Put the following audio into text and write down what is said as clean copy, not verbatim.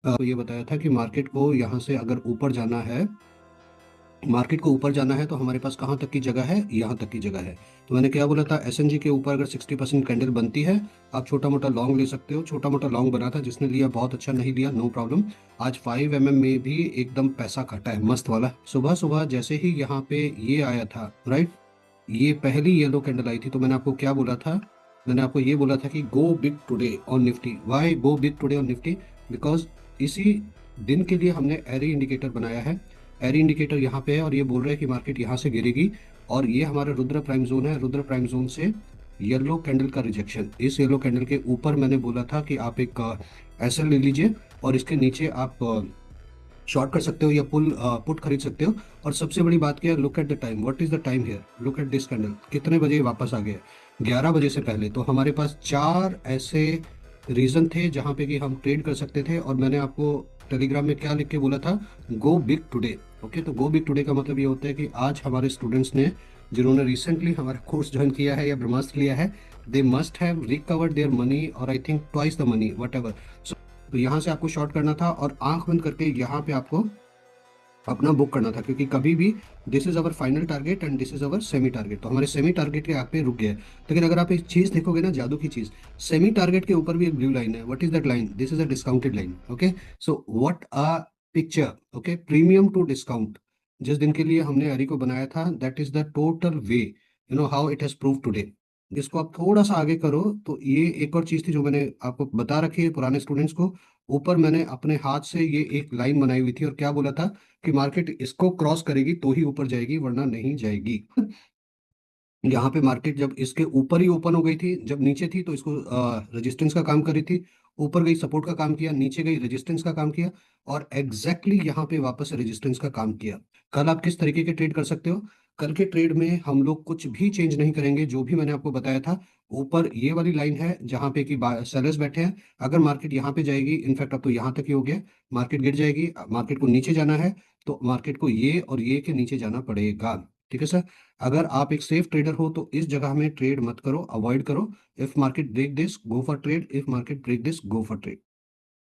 तो ये बताया था कि मार्केट को यहाँ से अगर ऊपर जाना है, मार्केट को ऊपर जाना है तो हमारे पास कहाँ तक की जगह है, यहाँ तक की जगह है। तो मैंने क्या बोला था, एसएनजी के ऊपर अगर 60% कैंडल बनती है, आप छोटा मोटा लॉन्ग ले सकते हो। छोटा मोटा लॉन्ग बना था, जिसने लिया बहुत अच्छा, नहीं लिया नो प्रॉब्लम। आज 5 में भी एकदम पैसा काटा है मस्त वाला। सुबह सुबह जैसे ही यहाँ पे ये आया था, राइट, ये पहली येलो कैंडल आई थी, तो मैंने आपको क्या बोला था, मैंने आपको ये बोला था कि go big today on Nifty. Why go big today on Nifty? Because इसी दिन के लिए हमने एरी इंडिकेटर बनाया है। एरी इंडिकेटर यहाँ पे है और ये बोल रहा है कि मार्केट यहाँ से गिरेगी। और ये हमारा रुद्र प्राइम जोन है। रुद्र प्राइम जोन से येलो कैंडल का रिजेक्शन, इस येलो कैंडल के ऊपर मैंने बोला था कि आप एक एसएल ले लीजिए और इसके नीचे आप शॉर्ट कर सकते हो या पुट खरीद सकते हो। और सबसे बड़ी बात क्या है, look at the time, what is the time here, look at this candle, कितने बजे वापस आ गया? 11 बजे से पहले। तो हमारे पास 4 ऐसे रीजन थे जहां पे कि हम ट्रेड कर सकते थे। और मैंने आपको टेलीग्राम में क्या लिख के बोला था, गो बिग टुडे। ओके, तो गो बिग टुडे का मतलब ये होता है कि आज हमारे स्टूडेंट्स ने, जिन्होंने रिसेंटली हमारा कोर्स ज्वाइन किया है या ब्रह्मास्त्र लिया है, they must have recovered their money, और I think twice the money whatever. तो यहाँ से आपको शॉर्ट करना था और आंख बंद करके यहाँ पे आपको अपना बुक करना था, क्योंकि कभी भी this is our final target and this is our semi target. तो हमारे सेमी टारगेट के आगे पे रुक गया है। लेकिन अगर आप एक चीज देखोगे ना, जादू की चीज, सेमी टारगेट के ऊपर भी एक ब्लू लाइन है। What is that line? This is a discounted line. Okay, so what a picture. Okay, premium to discount, जिस दिन के लिए हमने अरी को बनाया था, that is the total way, you know how it has prove today. इसको आप थोड़ा सा आगे करो तो ये एक और चीज थी जो मैंने आपको बता रखी है पुराने स्टूडेंट्स को। ऊपर मैंने अपने हाथ से ये एक लाइन बनाई हुई थी और क्या बोला था कि मार्केट इसको क्रॉस करेगी तो ही ऊपर जाएगी, वरना नहीं जाएगी। यहाँ पे मार्केट जब इसके ऊपर ही ओपन हो गई थी, जब नीचे थी तो इसको रेजिस्टेंस का काम कर रही थी, ऊपर गई सपोर्ट का काम किया, नीचे गई रेजिस्टेंस का काम किया, और एग्जैक्टली exactly यहाँ पे वापस रेजिस्टेंस का काम किया। कल आप किस तरीके के ट्रेड कर सकते हो? कल के ट्रेड में हम लोग कुछ भी चेंज नहीं करेंगे, जो भी मैंने आपको बताया था। ऊपर ये वाली लाइन है जहाँ पे कि सेलर्स बैठे हैं। अगर मार्केट यहाँ पे जाएगी, इनफैक्ट अब तो यहाँ तक ही हो गया, मार्केट गिर जाएगी, मार्केट को नीचे जाना है, तो मार्केट को ये और ये के नीचे जाना पड़ेगा। ठीक है सर? अगर आप एक सेफ ट्रेडर हो तो इस जगह में ट्रेड मत करो, अवॉइड करो। If market break this, go for trade, if market break this, go for trade.